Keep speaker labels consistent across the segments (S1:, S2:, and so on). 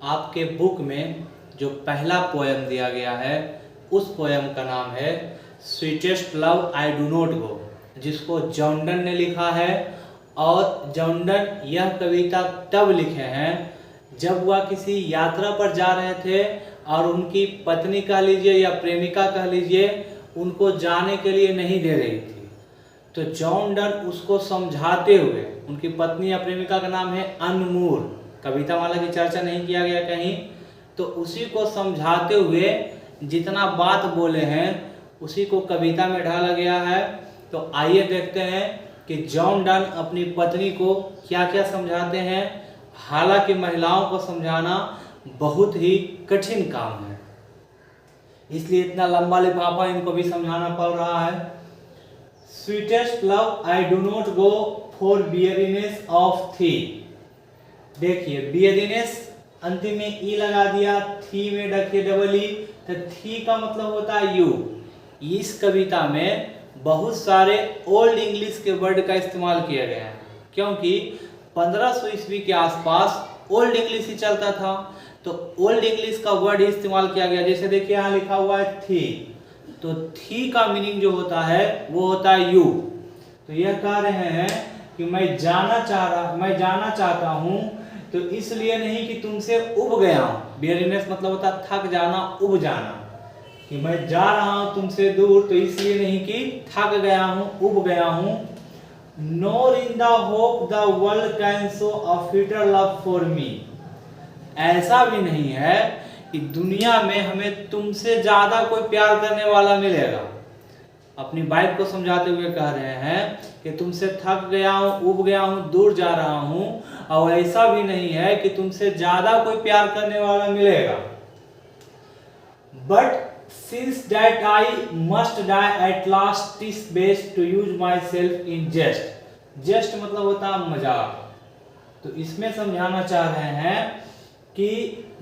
S1: आपके बुक में जो पहला पोएम दिया गया है उस पोएम का नाम है sweetest love I do not गो, जिसको जॉन डन ने लिखा है। और जॉन डन यह कविता तब लिखे हैं जब वह किसी यात्रा पर जा रहे थे और उनकी पत्नी कह लीजिए या प्रेमिका कह लीजिए उनको जाने के लिए नहीं दे रही थी। तो जॉन डन उसको समझाते हुए, उनकी पत्नी या प्रेमिका का नाम है अनमोल, कविता माला की चर्चा नहीं किया गया कहीं, तो उसी को समझाते हुए जितना बात बोले हैं उसी को कविता में ढाला गया है। तो आइए देखते हैं कि जॉन डन अपनी पत्नी को क्या क्या समझाते हैं। हालांकि महिलाओं को समझाना बहुत ही कठिन काम है, इसलिए इतना लंबा लिफाफा इनको भी समझाना पड़ रहा है। Sweetest love I do not go for weariness of thee. देखिए बियरीनेस अंतिम में ई लगा दिया, थी में रखिए डबल ई, तो थी का मतलब होता है यू। इस कविता में बहुत सारे ओल्ड इंग्लिश के वर्ड का इस्तेमाल किया गया है, क्योंकि 1500 ईस्वी के आसपास ओल्ड इंग्लिश ही चलता था, तो ओल्ड इंग्लिश का वर्ड ही इस्तेमाल किया गया। जैसे देखिए यहाँ लिखा हुआ है थी, तो थी का मीनिंग जो होता है वो होता है यू। तो यह कह रहे हैं कि मैं जाना चाहता हूँ, तो इसलिए नहीं कि तुमसे उब गया हूँ। बियरीनेस मतलब होता है थक जाना, उब जाना, कि मैं जा रहा हूँ तुमसे दूर, तो इसलिए नहीं कि थक गया हूँ, उब गया हूँ। Nor in the hope the world can show a fitter love for me. ऐसा भी नहीं है कि दुनिया में हमें तुमसे ज्यादा कोई प्यार करने वाला मिलेगा। अपनी वाइफ को समझाते हुए कह रहे हैं कि तुमसे थक गया हूँ, उब गया हूँ, दूर जा रहा हूँ, और ऐसा भी नहीं है कि तुमसे ज्यादा कोई प्यार करने वाला मिलेगा। But since that I must die at last, it is best to use myself in jest. Jest मतलब होता है मजाक। तो इसमें समझाना चाह रहे हैं कि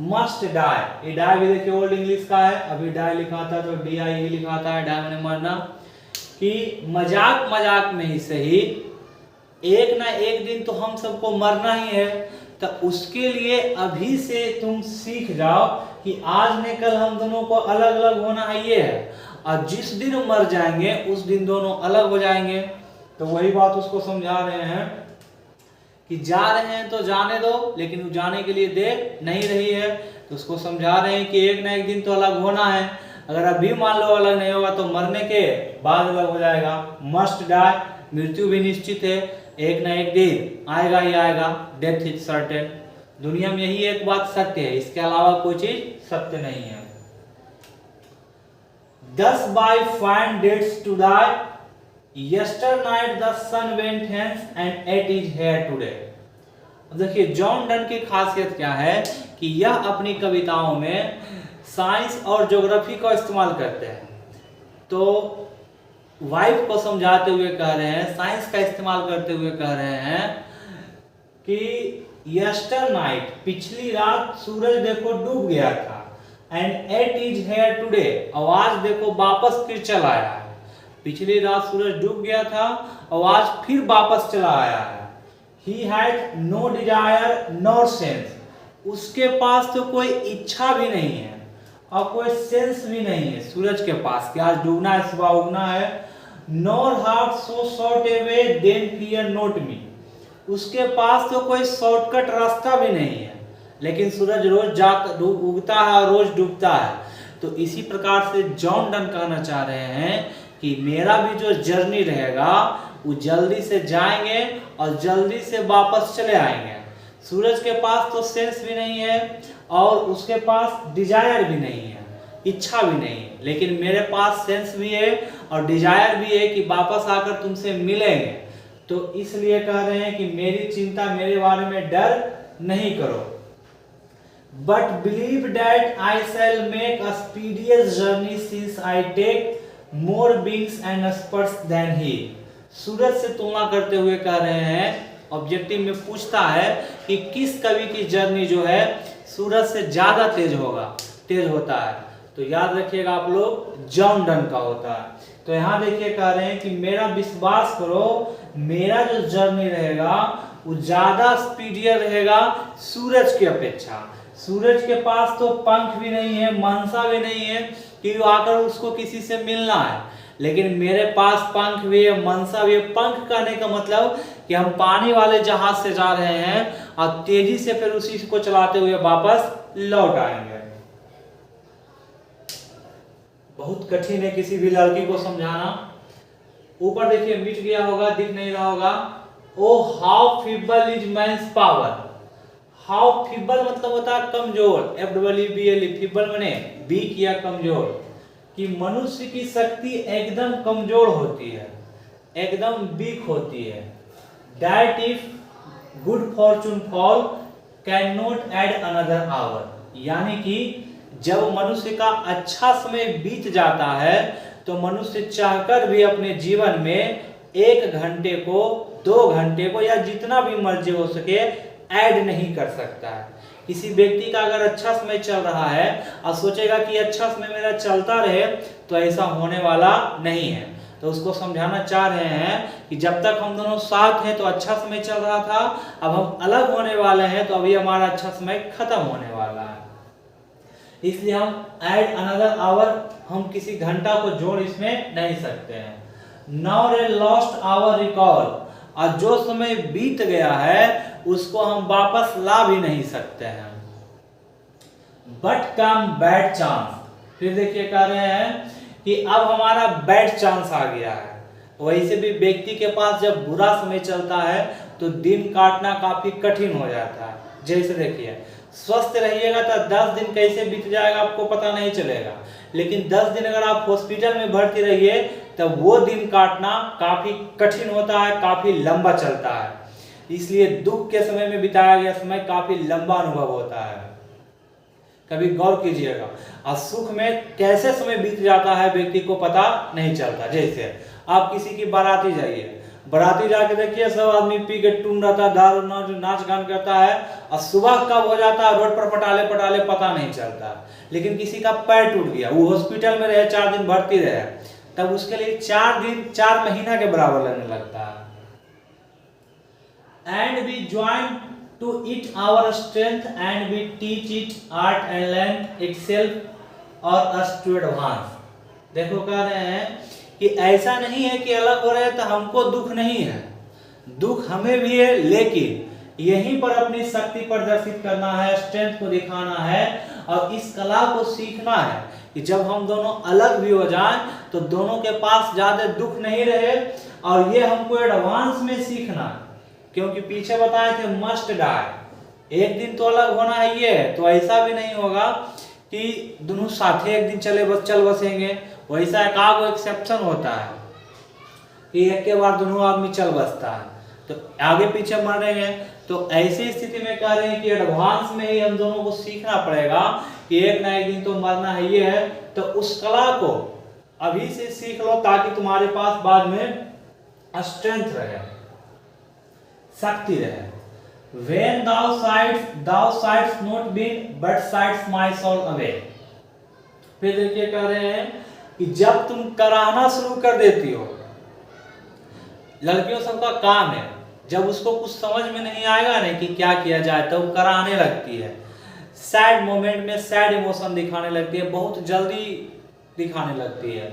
S1: मस्ट डाई, ये डाई भी देखिए ओल्ड इंग्लिश का है, अभी डाई लिखा था तो डी आई लिखा था, डाई मैंने मरना, कि मजाक मजाक में ही सही एक ना एक दिन तो हम सबको मरना ही है। तो उसके लिए अभी से तुम सीख जाओ कि आज न कल हम दोनों को अलग अलग होना है, ये है, और जिस दिन मर जाएंगे उस दिन दोनों अलग हो जाएंगे। तो वही बात उसको समझा रहे हैं कि जा रहे हैं तो जाने दो, लेकिन वो जाने के लिए देर नहीं रही है। तो उसको समझा रहे हैं कि एक ना एक दिन तो अलग होना है, अगर अभी मान लो अलग नहीं होगा तो मरने के बाद अलग हो जाएगा। मस्ट डाई, मृत्यु भी निश्चित है, एक ना एक दिन आएगा ही आएगा, डेथ इज सर्टेन। दुनिया में यही एक बात सत्य है, इसके अलावा कोई चीज सत्य नहीं है। Thus by fine dates to die, yesternight the sun went hence and it is here today। देखिए जॉन डन की खासियत क्या है कि यह अपनी कविताओं में साइंस और ज्योग्राफी का इस्तेमाल करते हैं। तो वाइफ को समझाते हुए कह रहे हैं, साइंस का इस्तेमाल करते हुए कह रहे हैं कि यस्टर नाइट, पिछली रात सूरज देखो डूब गया था, and it is here today, और आज देखो वापस फिर चला आया है। पिछली रात सूरज डूब गया था और आज फिर वापस चला आया है। He had no desire nor sense, उसके पास तो कोई इच्छा भी नहीं है और कोई सेंस भी नहीं है सूरज के पास कि आज डूबना है, सुबह उगना है। Nor heart so short a way, then fear not me, उसके पास तो कोई शॉर्टकट रास्ता भी नहीं है, लेकिन सूरज रोज उगता है और रोज डूबता है। तो इसी प्रकार से जॉन डन कहना चाह रहे हैं कि मेरा भी जो जर्नी रहेगा वो जल्दी से जाएंगे और जल्दी से वापस चले आएंगे। सूरज के पास तो सेंस भी नहीं है और उसके पास डिजायर भी नहीं है, इच्छा भी नहीं है, लेकिन मेरे पास सेंस भी है और डिजायर भी है कि वापस आकर तुमसे मिलेंगे। तो इसलिए कह रहे हैं कि मेरी चिंता, मेरे बारे में डर नहीं करो। But believe that I shall make a speedier journey since I take more wings and spurs than he. सूरज से तुलना करते हुए कह रहे हैं, ऑब्जेक्टिव में पूछता है कि किस कवि की जर्नी जो है सूरज से ज्यादा तेज होता है। तो याद रखिएगा आप लोग, जॉन डन का होता है। तो यहाँ देखिए कह रहे हैं कि मेरा विश्वास करो, मेरा जो जर्नी रहेगा वो ज्यादा स्पीडियर रहेगा सूरज की अपेक्षा। सूरज के पास तो पंख भी नहीं है, मनसा भी नहीं है कि आकर उसको किसी से मिलना है, लेकिन मेरे पास पंख भी है, मनसा भी है। पंख कहने का मतलब कि हम पानी वाले जहाज से जा रहे हैं और तेजी से फिर उसी को चलाते हुए वापस लौट आएंगे। बहुत कठिन है किसी भी लड़की को समझाना। ऊपर देखिए मिट गया होगा, दिख नहीं रहा होगा। O how feeble is man's power. How feeble मतलब होता है कमजोर, FWBL, फीबल माने वीक या कमजोर, कि मनुष्य की शक्ति एकदम कमजोर होती है, एकदम वीक होती है। That if good Fortune fall can not add another our, यानी कि जब मनुष्य का अच्छा समय बीत जाता है तो मनुष्य चाहकर भी अपने जीवन में 1 घंटे को, 2 घंटे को या जितना भी मर्जी हो सके ऐड नहीं कर सकता है। किसी व्यक्ति का अगर अच्छा समय चल रहा है और सोचेगा कि अच्छा समय मेरा चलता रहे, तो ऐसा होने वाला नहीं है। तो उसको समझाना चाह रहे हैं कि जब तक हम दोनों साथ हैं तो अच्छा समय चल रहा था, अब हम अलग होने वाले हैं तो अभी हमारा अच्छा समय खत्म होने वाला है। इसलिए हम ऐड अनदर आवर, हम किसी घंटा को जोड़ इसमें नहीं सकते हैं। Now a lost hour recall, और जो समय बीत गया है उसको हम वापस ला भी नहीं सकते हैं। बट कम बैड चांस, फिर देखिए कह रहे हैं कि अब हमारा बैड चांस आ गया है। वैसे भी व्यक्ति के पास जब बुरा समय चलता है तो दिन काटना काफी कठिन हो जाता है। जैसे देखिए स्वस्थ रहिएगा तो 10 दिन कैसे बीत जाएगा आपको पता नहीं चलेगा, लेकिन 10 दिन अगर आप हॉस्पिटल में भर्ती रहिए तब वो दिन काटना काफी कठिन होता है, काफी लंबा चलता है। इसलिए दुख के समय में बिताया गया समय काफी लंबा अनुभव होता है, कभी गौर कीजिएगा। और सुख में कैसे समय बीत जाता है व्यक्ति को पता नहीं चलता। जैसे आप किसी की बाराती जाइए, बाराती जाके देखिए सब आदमी पी के टून रहता है, दारू नाच गान करता है, और सुबह कब हो जाता है रोड पर पटाले पटाले पता नहीं चलता। लेकिन किसी का पैर टूट गया, वो हॉस्पिटल में रहे, 4 दिन भर्ती रहे, तब उसके लिए 4 दिन 4 महीना के बराबर लगने लगता है। And we join to it our strength and we teach it art and learn itself or us to advance। देखो कह रहे हैं कि ऐसा नहीं है कि अलग हो रहे हैं तो हमको दुख नहीं है, दुख हमें भी है, लेकिन यहीं पर अपनी शक्ति प्रदर्शित करना है, स्ट्रेंथ को दिखाना है और इस कला को सीखना है कि जब हम दोनों अलग भी हो जाएं तो दोनों के पास ज्यादा दुख नहीं रहे। और ये हमको एडवांस में सीखना है, क्योंकि पीछे बताए थे मस्ट डाई, एक दिन तो अलग होना है। ये तो ऐसा भी नहीं होगा कि दोनों साथे एक दिन चल बसेंगे। वैसा एकागो एक्सेप्शन होता है कि एक के बाद दोनों आदमी चल बसता है, तो आगे पीछे मर रहे हैं। तो ऐसी स्थिति में कह रहे हैं कि एडवांस में ही हम दोनों को सीखना पड़ेगा कि एक ना एक दिन तो मरना है ये है। तो उस कला को अभी से सीख लो ताकि तुम्हारे पास बाद में स्ट्रेंथ रहे, शक्ति रहे। When thou sightst not been but sightst my soul away। फिर देखिए कह रहे हैं कि जब तुम कराहना शुरू कर देती हो, लड़कियों सबका काम है, जब उसको कुछ समझ में नहीं आएगा ना कि क्या किया जाए तो वो कराहने लगती है। सैड मोमेंट में सैड इमोशन दिखाने लगती है, बहुत जल्दी दिखाने लगती है।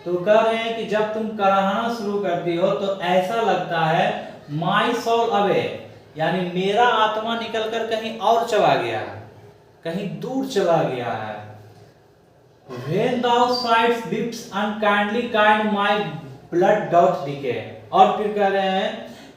S1: तो कह रहे हैं कि जब तुम कराहना शुरू करती हो तो ऐसा लगता है माई सोल अवे, यानी मेरा आत्मा निकलकर कहीं और चला गया है, कहीं दूर चला गया है। When thou sightst weeps unkindly kind my blood doth decay। और फिर कह रहे हैं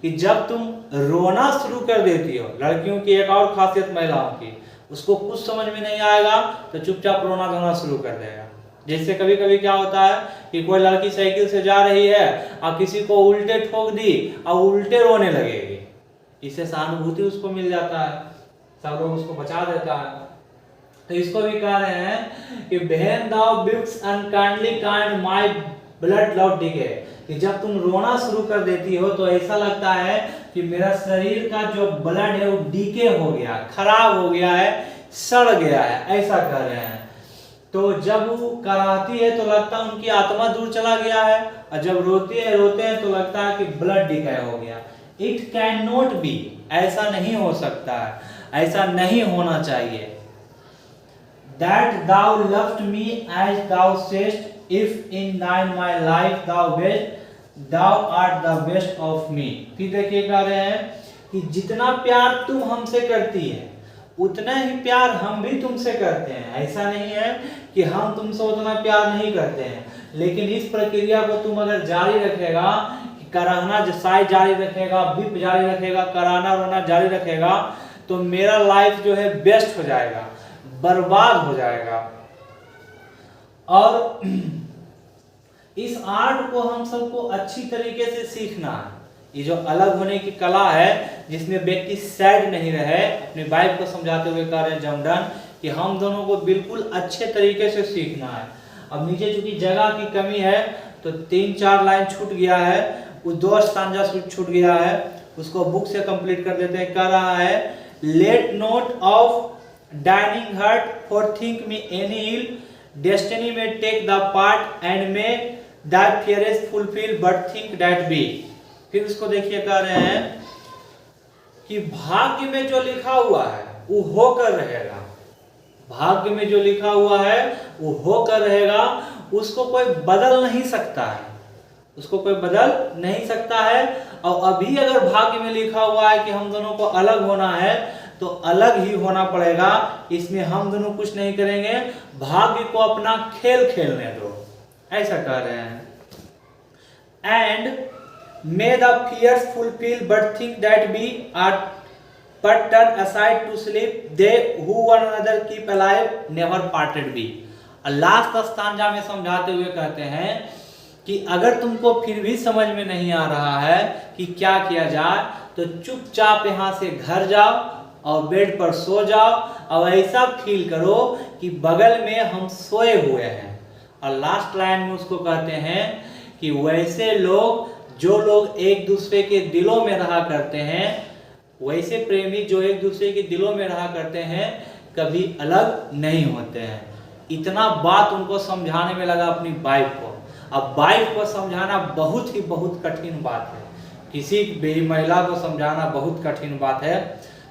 S1: कि जब तुम रोना शुरू कर देती हो, लड़कियों की एक और खासियत महिलाओं की, उसको कुछ समझ में नहीं आएगा तो चुपचाप रोना धोना शुरू कर देगा। जैसे कभी कभी क्या होता है कि कोई लड़की साइकिल से जा रही है और किसी को उल्टे ठोक दी और उल्टे रोने लगेगी, इससे सहानुभूति उसको मिल जाता है, सब लोग उसको बचा देता है। तो इसको भी कह रहे हैं कि when thou weepst unkindly kind my blood doth decay, कि जब तुम रोना शुरू कर देती हो तो ऐसा लगता है कि मेरा शरीर का जो ब्लड है वो डीके हो गया, खराब हो गया है, सड़ गया है, ऐसा कह रहे हैं। तो जब वो कराहती है तो लगता है उनकी आत्मा दूर चला गया है, और जब रोते हैं तो लगता है कि ब्लड डिके हो गया। इट कैन नॉट बी, ऐसा नहीं हो सकता है, ऐसा नहीं होना चाहिए। that thou loved me as thou sayest, if in thine my life thou best, thou art the best of me। फिर देखिए कह रहे हैं कि जितना प्यार तुम हमसे करती है उतना ही प्यार हम भी तुमसे करते हैं। ऐसा नहीं है कि हम तुमसे उतना प्यार नहीं करते हैं, लेकिन इस प्रक्रिया को तुम अगर जारी रखेगा, कराहना जसाई जारी रखेगा, बिप जारी रखेगा, कराना रोना जारी रखेगा, तो मेरा लाइफ जो है बेस्ट हो जाएगा, बर्बाद हो जाएगा। और इस आर्ट को हम सबको अच्छी तरीके से सीखना है। ये जो अलग होने की कला है, जिसमें व्यक्ति सैड नहीं रहे, अपनी वाइफ को समझाते हुए कह रहे हैं जमडन कि हम दोनों को बिल्कुल अच्छे तरीके से सीखना है। अब नीचे चूंकि जगह की कमी है तो 3-4 लाइन छूट गया है, वो 2 स्टांजा छूट गया है, उसको बुक से कंप्लीट कर देते हैं। कह रहा है let not of dining heart for think me any ill, destiny may take the part and may that fearest fulfil but think that be. फिर उसको देखिए कह रहे हैं कि भाग्य में जो लिखा हुआ है वो होकर रहेगा। भाग्य में जो लिखा हुआ है वो होकर रहेगा, उसको कोई बदल नहीं सकता है, उसको कोई बदल नहीं सकता है। और अभी अगर भाग्य में लिखा हुआ है कि हम दोनों को अलग होना है तो अलग ही होना पड़ेगा, इसमें हम दोनों कुछ नहीं करेंगे, भाग्य को अपना खेल खेलने दो, ऐसा कह रहे हैं। And may the fears fulfill but think that we are but turn aside to sleep, they who one another keep alive never parted be। Last stanza में समझाते हुए कहते हैं कि अगर तुमको फिर भी समझ में नहीं आ रहा है कि क्या किया जाए तो चुपचाप यहाँ से घर जाओ और बेड पर सो जाओ और ऐसा फील करो कि बगल में हम सोए हुए हैं। और लास्ट लाइन में उसको कहते हैं कि वैसे लोग जो लोग एक दूसरे के दिलों में रहा करते हैं, वैसे प्रेमी जो एक दूसरे के दिलों में रहा करते हैं कभी अलग नहीं होते हैं। इतना बात उनको समझाने में लगा अपनी वाइफ को। अब वाइफ को समझाना बहुत कठिन बात है, किसी भी महिला को समझाना बहुत कठिन बात है।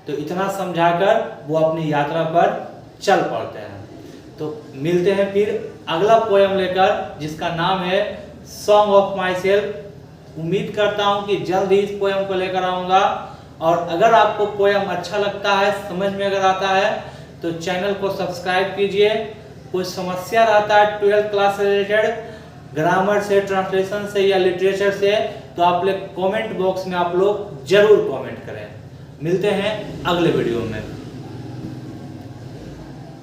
S1: तो इतना समझाकर वो अपनी यात्रा पर चल पड़ते हैं। तो मिलते हैं फिर अगला पोयम लेकर, जिसका नाम है सॉन्ग ऑफ माई सेल्फ। उम्मीद करता हूं कि जल्द ही इस पोयम को लेकर आऊंगा। और अगर आपको पोयम अच्छा लगता है, समझ में अगर आता है तो चैनल को सब्सक्राइब कीजिए। कोई समस्या रहता है 12th क्लास से रिलेटेड, ग्रामर से, ट्रांसलेशन से या लिटरेचर से, तो आप लोग कमेंट बॉक्स में आप लोग जरूर कमेंट करें। मिलते हैं अगले वीडियो में।